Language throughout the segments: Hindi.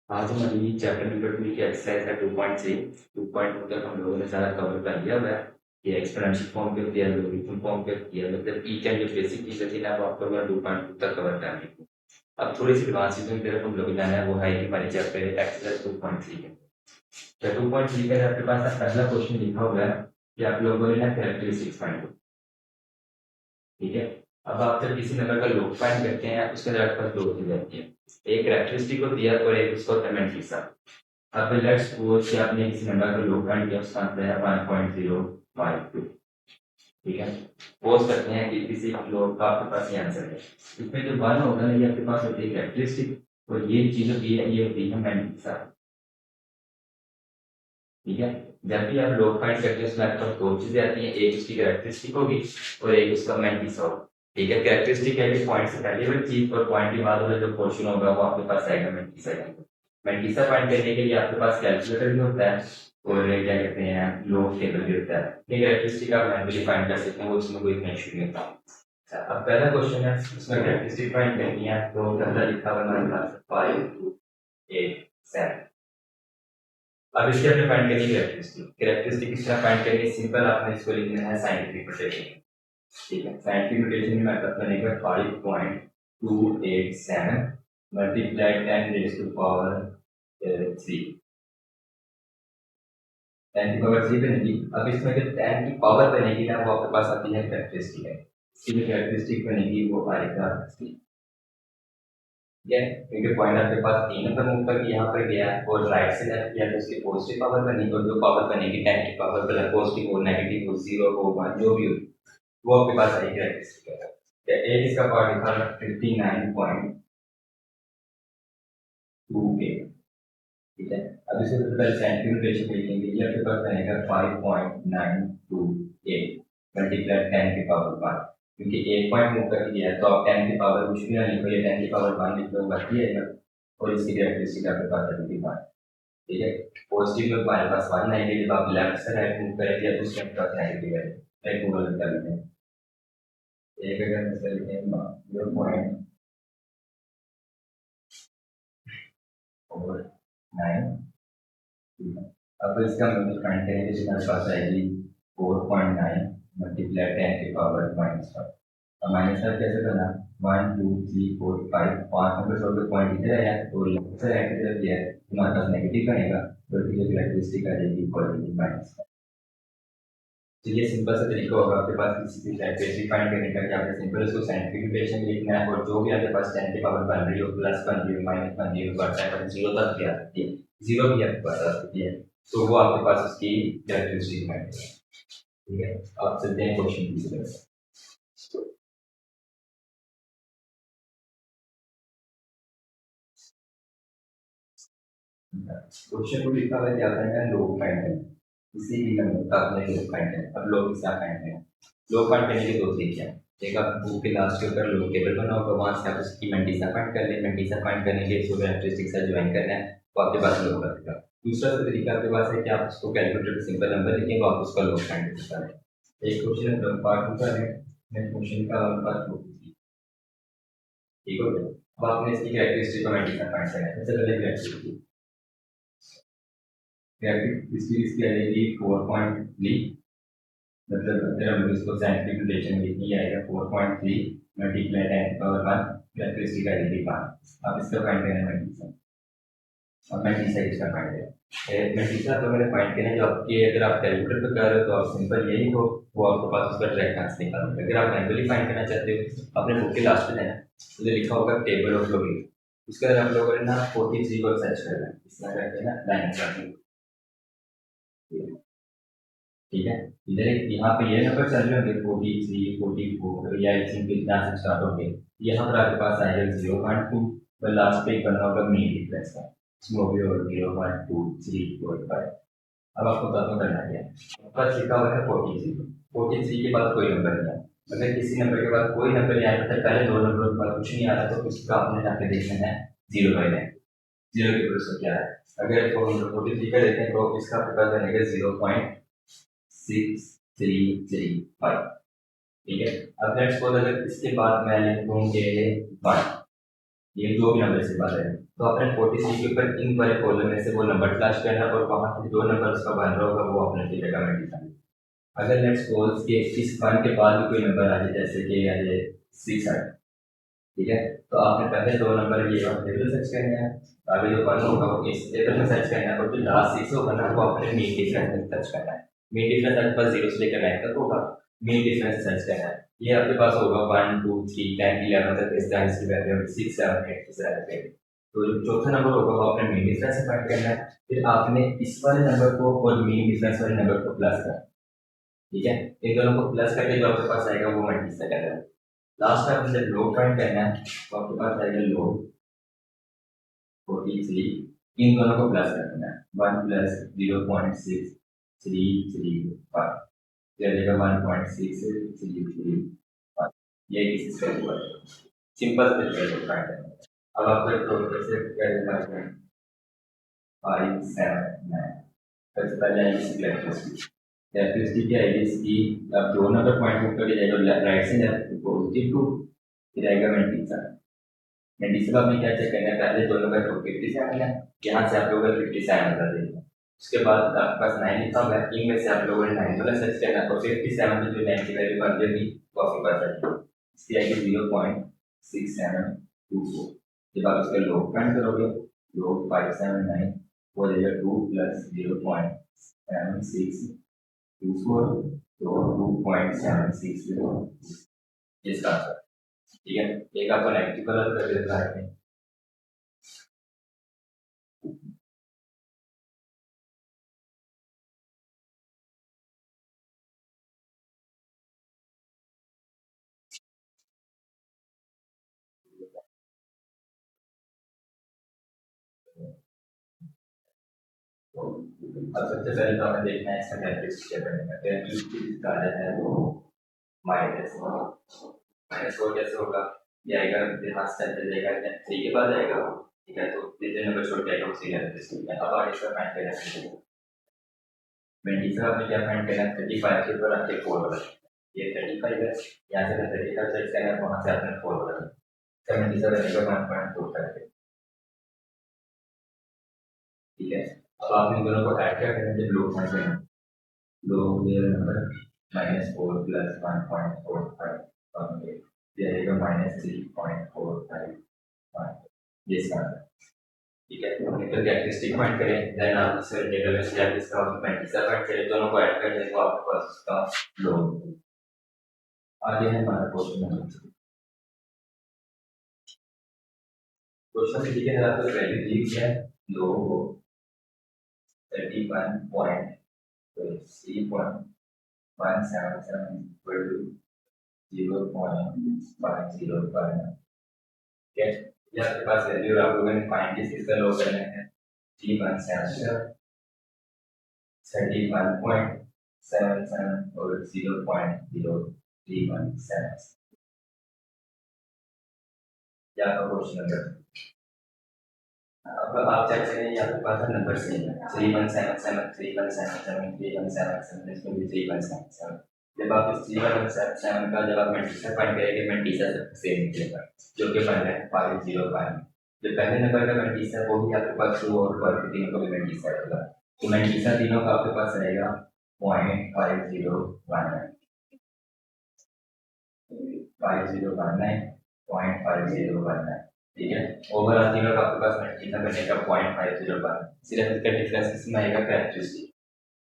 आज हम अभी चैप्टर नंबर 2 की एक्सरसाइज है 2.3 2.2 तक हम लोगों ने सारा कवर कर लिया हुआ है। ये एक्सपोनेंशियल फॉर्म पे होती है, लॉगरिथम फॉर्म पे होती है, मतलब ई कैन जो बेसिक चीजें थी ना वो आप लोगों ने 2.2 तक कवर करनी थी। अब थोड़ी सी एडवांस चीजों की तरफ हम लोग जाना है, वो है कि हमारे चैप्टर एक्सरसाइज 2.3 है। तो 2.3 का आपके पास ना पहला क्वेश्चन लिखा हुआ है कि आप लोगों ने ना कैरेक्टरिस्टिक्स फाइंड करो। ठीक है, अब आप जब किसी नंबर का लॉग फाइंड करते हैं उसके अंदर आपके पास दो चीजें आती हैं, एक कैरेक्टरिस्टिक होती है और एक उसका पेमेंट हिस्सा। अब लेट्स सपोज कि आपने किसी नंबर का लॉग फाइंड किया, उसका आंसर है 1.052। ठीक है, सपोज करते हैं कि किसी लॉग का आपके पास ये आंसर है, इसमें जो वन होगा ना ये आपके पास होती है कैरेक्टरिस्टिक और ये चीज होती है ये होती है पेमेंट हिस्सा। ठीक है, जब भी आप लॉग फाइंड करते हैं उसमें आपके पास दो चीजें आती हैं, एक उसकी कैरेक्टरिस्टिक होगी और एक उसका पेमेंट हिस्सा होगा। ठीक है, कैरेक्टरिस्टिक है कि पॉइंट से पहले वाली चीज और पॉइंट के बाद वाला जो पोर्शन होगा वो आपके पास आएगा पेमेंट हिस्सा का। मेंटिसा फाइंड करने के लिए आपके पास कैलकुलेटर भी होता है और क्या कहते हैं लॉग टेबल भी होता है। ये कैरेक्टरिस्टिक आप मैन्युअली फाइंड कर सकते हैं, उसमें कोई इशू नहीं होता। अच्छा, अब पहला क्वेश्चन है, उसमें कैरेक्टरिस्टिक फाइंड करनी है, तो पहला लिखा हुआ हमारे पास 5 2 8 7। अब इसके अपने फाइंड करनी है कैरेक्टरिस्टिक। कैरेक्टरिस्टिक किस तरह फाइंड करनी है, सिंपल आपने इसको लिखना है साइंटिफिक नोटेशन। ठीक है, साइंटिफिक नोटेशन में मतलब बनेगा 5.287 मल्टीप्लाई 10 रेज़ टू पावर 3, 10 की पावर 3 बनेगी। अब इसमें जो 10 की पावर बनेगी ना वो आपके पास आती है कैरेक्टरिस्टिक है, इसकी जो कैरेक्टरिस्टिक बनेगी वो आएगा 3। ठीक है, क्योंकि पॉइंट आपके पास 3 नंबर मूव करके यहाँ पर गया और राइट से लेफ्ट किया तो उसकी पॉजिटिव पावर बनेगी और जो पावर बनेगी 10 की पावर मतलब पॉजिटिव हो नेगेटिव हो 0 हो 1 जो भी हो वो आपके पास आएगी कैरेक्टरिस्टिक है। एक इसका पार्ट लिखा है 59.28। ठीक है, अब इसको पहले साइंटिफिक नोटेशन लिखेंगे, ये आपके पास बनेगा 5.928 मल्टीप्लाई 10 की पावर 1, क्योंकि एक पॉइंट मूव करके दिया है तो आप 10 की पावर कुछ भी ना लिखो, ये 10 की पावर 1 लिख दो बच जाएगा और इसकी कैरेक्टरिस्टिक आपके पास आएगी 1। ठीक है, पॉजिटिव में हमारे पास 1 आएगी, जब आप लेफ्ट से राइट मूव करेंगे तो उसके पास नेगेटिव है। एक गूगल कर लेते हैं, एक अगर मिसाल लिखते हैं 0.49। अब इसका मतलब फाइंड करेंगे तो हमारे पास आएगी 4.9 मल्टीप्लाई 10 की पावर -5। अब -5 कैसे करना, 1 2 3 4 5 5 नंबर छोड़ के पॉइंट इधर आया तो लेफ्ट से राइट की तरफ गया है, हमारे पास नेगेटिव बनेगा तो जो कैरेक्टरिस्टिक आ जाएगी पॉजिटिव -5। तो ये सिंपल सा तरीका होगा आपके पास किसी भी कैरेक्टरिस्टिक फाइंड करने का कि आपने सिंपल उसको साइंटिफिक नोटेशन में लिखना है और जो भी आपके पास 10 की पावर बन रही हो प्लस बन रही हो माइनस बन रही हो बढ़ता है 0 तक भी आ सकती है, 0 भी आपके पास आ सकती है, तो वो आपके पास उसकी कैरेक्टरिस्टिक फाइंड करें। ठीक है, आप चलते हैं क्वेश्चन की तरफ। क्वेश्चन को लिखा हुआ क्या करना है, लोग फाइंड करें, किसी भी नंबर का आपने लोग फाइंड करें। अब लोग किसका फाइंड करें, लोग फाइंड करने के दो तरीके हैं, एक आप बुक के लास्ट के ऊपर लोग टेबल बना होगा वहां से आप उसकी मेंटिसा फाइंड कर लें, मेंटिसा फाइंड करने के लिए इसको कैरेक्टरिस्टिक से ज्वाइन करना है तो आपके पास लोग बनेगा। दूसरा तरीका आपके पास है कि आप उसको कैलकुलेटर पे सिंपल नंबर लिखेंगे आप उसका लोग फाइंड कर सकते हैं। एक क्वेश्चन पार्ट टू का है, क्वेश्चन का पार्ट 2। ठीक हो गया, अब आपने इसकी कैरेक्टरिस्टिक को मेंटिसा फाइंड करना है। सबसे पहले कैरेक्टरिस्टिक इसकी आ जाएगी 4.3, मतलब अगर हम इसको साइंटिफिक नोटेशन में लिखनी आएगा 4.3 मल्टीप्लाई 10 पावर 1 कैरेक्टरिस्टिक आ जाएगी 5। अब इसका फाइंड करना है मेंटिसा। अब मेंटिसा इसका फाइंड है, मेंटिसा तो मैंने फाइंड करना है जो आपके अगर आप कैलकुलेटर पे कर रहे हो तो आप सिंपल यही हो वो आपके पास उसका डायरेक्ट आंसर निकालोगे। अगर आप मैनुअली फाइंड करना चाहते हो अपने बुक के लास्ट में जाना, तो लिखा होगा टेबल ऑफ लॉगिंग, उसके अंदर आप लोगों ने ना 43 को सर्च करना है, इस तरह करके ना लाइन स्टार्टिंग। ठीक है, इधर यहाँ पे ये नंबर चल रहे होंगे 43 44 या सिंपल यहाँ से स्टार्ट हो गए, यहाँ पर आपके पास आएगा 0.2 और लास्ट पे बना होगा मेन डिफरेंस का, इसमें भी और 0.234 अब आपको खत्म करना है, बस लिखा हुआ है 43 के बाद कोई नंबर नहीं है। अगर किसी नंबर के बाद कोई नंबर नहीं आया तो पहले दो नंबर के बाद कुछ नहीं आ रहा तो उसका आपने यहाँ पे देखना है 0/9, 0 के ऊपर क्या है। अगर 43 का देखें तो इसका आपके पास बनेगा 0.6335। ठीक है, अब लेट्स सपोज अगर इसके बाद मैं लिख दूं कि 1, ये जो भी नंबर से बात है तो आपने 43 के ऊपर इन वाले कॉलम में से वो नंबर तलाश करना और वहां से जो नंबर उसका बन रहा होगा वो आपने फिर जगह में डिफाइन। अगर लेट्स सपोज कि इस वन के बाद भी कोई नंबर आ जाए, जैसे कि आ जाए 6 आ, ठीक है, तो आपने पहले दो नंबर ये टेबल सर्च करना है, आगे जो वन होगा वो इस टेबल में सर्च करना है, और जो लास्ट 6 होगा ना वो अपने मीन डिफरेंस में सर्च करना है। मीन डिफरेंस आपके पास 0 से लेकर 9 तक होगा, मीन डिफरेंस सर्च करना है। ये आपके पास होगा 1 2 3 10 11 तक, इस तरह की वैल्यू 6 7 8 इस तरह से। तो जो चौथा नंबर होगा वो आपने मीन डिफरेंस से फाइंड करना है, फिर आपने इस वाले नंबर को और मीन डिफरेंस वाले नंबर को प्लस करना है, ठीक है। इन दोनों को प्लस करके जो आपके पास आएगा वो मल्टीप्लाई करना है। लास्ट में आपने जब लोग फाइंड करना है तो आपके पास आएगा लोग 43, इन दोनों को प्लस करना है, 1 प्लस 0.6335, ये आ जाएगा 1.6335, ये किसी से हुआ है, सिंपल से लोग फाइंड करना है। अब आपको टोटल से क्या देना है, 5 7 9, सबसे पहले आएगी सिलेक्ट कैरेक्टरिस्टिक क्या है इसकी, अब दोनों का पॉइंट मूव करके जाएगा राइट से लेफ्ट पॉजिटिव टू, फिर आएगा मेंटिसा। मेंटिसा का आपने क्या चेक करना है, पहले दोनों का 57 है, यहाँ से आप लोगों का 57 बता देंगे। उसके बाद आपके पास 9 लिखा हुआ है, इनमें से आप लोगों ने 9 वाला सर्च करना है, और 57 में जो 9 की वैल्यू बन जाएगी वो आपके पास आएगी, इसकी आएगी 0.6724। जब आप इसका लोग फाइंड करोगे, लोग 579 हो जाएगा 2 प्लस 0.7624, तो 2.760 इसका आंसर, ठीक है। एक आपको नेगेटिव कलर कर देता है, तो अब सबसे पहले तो हमें देखना है इसका कैरेक्टरिस्टिक क्या बनेगा। कैरेक्टरिस्टिक इसका आ जाता है वो माइनस माइनस वो कैसे होगा, ये आएगा यहाँ से चल जाएगा 3 के बाद आएगा, ठीक है। तो जितने नंबर छोड़ के आएगा उसी कैरेक्टरिस्टिक है। अब आगे इसका फाइंड करना है, ट्वेंटी से आपने क्या फाइंड करना है, 35 के ऊपर आपके 4 बना, ये 35 है, यहाँ से 35 सर्च करना है, वहाँ से आपने 4 बना, 77 का 1.4 करके, ठीक है। अब आपने दोनों को ऐड क्या करना है, जब लोग फाइंड करना, लोग रियल नंबर -4 प्लस 1.45 जाएगा -3.455, ये इसका आंसर, ठीक है। हमने तो कैरेक्टरिस्टिक फाइंड करें, देन आप इसे टेबल में से इसका मल्टीप्लाई फाइंड करें, दोनों को ऐड कर दें तो आपके पास इसका लोग आगे है हमारा क्वेश्चन नंबर। क्वेश्चन में दिखे आपको वैल्यू दी हुई है, लोग 31.3.177 equal to 0.505, ठीक है। ये आपके पास वैल्यू आप लोगों ने फाइंड किसका लो करना है, 3177 और 0.0317, क्या आपका क्वेश्चन नंबर। अब आप चेक करें, यहाँ पे पास नंबर सेम है, 3177 इसमें भी 3177। जब आप इस 3177 का जब आप मल्टीप्लाई फाइंड करेंगे, मल्टीप्लाई सेम निकलेगा जो कि बन रहा है 505। जो पहले नंबर का मल्टीप्लाई वो भी आपके पास 2 और 4 तीनों का भी मल्टीप्लाई होगा, तो मल्टीप्लाई तीनों का आपके पास रहेगा 0.5019, 5019, ठीक है। ओवरऑल तीनों का आपके पास मल्टीप्लाई करने का 0.501, सिर्फ इसका डिफरेंस इसमें आएगा कैरेक्टरिस्टिक।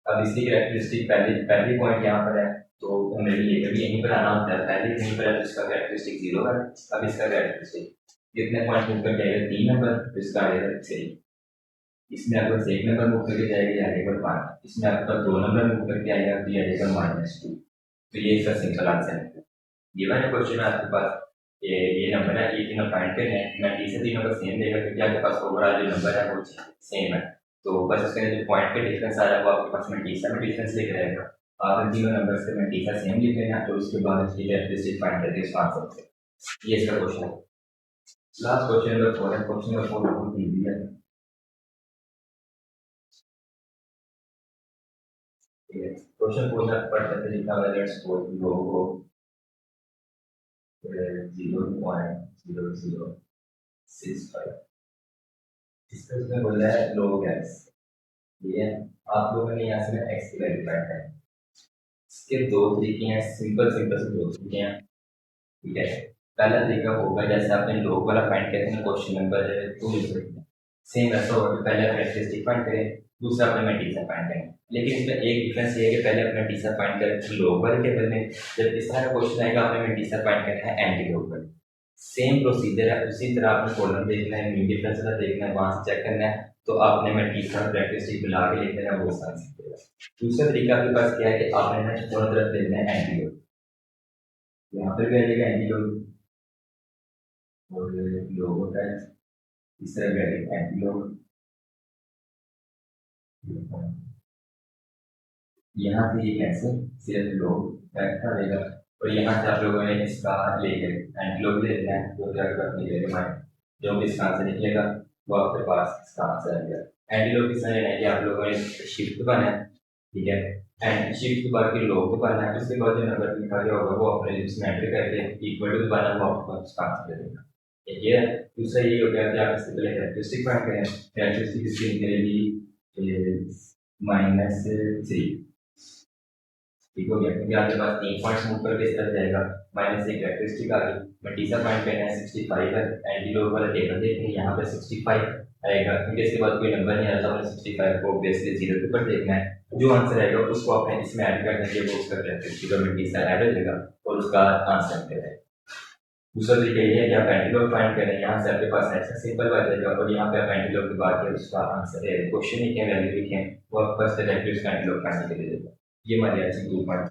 अब इसकी कैरेक्टरिस्टिक पहली पॉइंट यहाँ पर है, तो हमें ये कभी यहीं पर आना होता है, पहले यहीं पर है तो इसका कैरेक्टरिस्टिक 0 है। अब इसका कैरेक्टरिस्टिक कितने पॉइंट मूव करके आएगा, 3 नंबर, तो इसका आएगा 6। इसमें आपको 1 नंबर मूव करके जाएगा, आएगा 5, इसमें आपका 2 नंबर मूव करके आएगा तो ये आएगा -2। तो ये इसका सिंपल आंसर है। गिवन है क्वेश्चन में आपके पास ये नंबर है, ये तीनों फाइंड करने हैं, मैं टी से तीनों का सेम देगा क्योंकि आपके पास ओवरऑल जो नंबर है वो सेम है। तो बस इसके जो पॉइंट का डिफरेंस आ रहा है वो आपके पास में टीसा में डिफरेंस लिख रहेगा, आप इन तीनों नंबर से मैं टीसा सेम लिख लेना, तो उसके बाद इसकी कैरेक्टरिस्टिक फाइंड करके इसका आंसर होगा। ये इसका क्वेश्चन है। लास्ट क्वेश्चन नंबर 4 है, क्वेश्चन नंबर 4 बहुत इजी है, ठीक है। क्वेश्चन 4 में पढ़ते थे लिखा हुआ है लेट्स सपोज लोगो 0.0065 तो उसमें बोला है लोग एक्स, ठीक है। आप लोगों ने यहाँ से एक्स की वैल्यू फाइंड करनी है। इसके दो तरीके हैं, सिंपल सिंपल से दो तरीके हैं, ठीक है। पहला तरीका होगा जैसे आपने लोग वाला फाइंड किया था ना क्वेश्चन नंबर 2 में, सेम वैसा होगा कि पहले अपने कैरेक्टरिस्टिक फाइंड करें, दूसरा अपने मेट्रिक्स फाइंड करें। लेकिन इसमें एक डिफरेंस ये है कि पहले अपने टीसा फाइंड करें लोग वाले टेबल में, जब इस तरह का क्वेश्चन आएगा आपने मेट्रिक्स फाइंड करना है एंटी लोग वाले। सेम प्रोसीजर है, उसी तरह आपने कॉलम देखना है, मीन डिफरेंस वाला देखना है, वहां से चेक करना है, तो आपने मेट्रिक्स और कैरेक्टरिस्टिक मिला के लिख देना, वो आसान सीखेगा। दूसरा तरीका आपके पास क्या है कि आपने दोनों तरफ देखना है एंटी लोग, यहाँ पर भी आ जाएगा एंटी लोग और लोग होता है, इस तरह भी आ जाएगा एंटी लोग, यहाँ से ये कैंसिल, सिर्फ लोग बैठा रहेगा। और यहाँ से आप लोगों ने इसका लेकर एंटी लोग ले लेना है, तो क्या कर निकलेगा माइंड, जो भी इसका आंसर निकलेगा वो आपके पास इसका आंसर आ गया। एंटी लोग किस तरह लेना है कि आप लोगों ने शिफ्ट बना है, ठीक है, एंड शिफ्ट के बाद फिर लोग बना है, उसके बाद जो नंबर लिखा गया होगा वो अपने लिप्स में एंटर करके इक्वल टू बना वो आपको उसका आंसर दे देगा। ये है। दूसरा ये हो गया कि आप इससे पहले कैरेक्टरिस्टिक फाइंड करें, कैरेक्टरिस्टिक इसकी निकलेगी -3, ठीक हो गया, क्योंकि आपके पास 3 पॉइंट्स मूव करके इस तरह जाएगा, माइनस एक कैरेक्टरिस्टिक आ गई। मल्टीसा फाइंड करना है 65 है, एंटी लोग वाला टेबल देखें, यहाँ पे 65 आएगा, क्योंकि इसके बाद कोई नंबर नहीं आता, हमने 65 को बेसिकली 0 के ऊपर देखना है, जो आंसर आएगा उसको आपने इसमें ऐड करना है, वो उसका कैरेक्टरिस्टिक और मल्टीसा ऐड हो जाएगा और उसका आंसर निकलेगा। दूसरा तरीका ये है कि आप एंटी लोग फाइंड करें, यहाँ से आपके पास ऐसा सिंपल बात जाएगा और यहाँ पे आप एंटी लोग की बात करें, उसका आंसर है क्वेश्चन लिखें, वैल्यू लिखें, वो आपके पास एंटी लोग फाइंड के लिए देगा। ये हमारी अच्छी 2 पॉइंट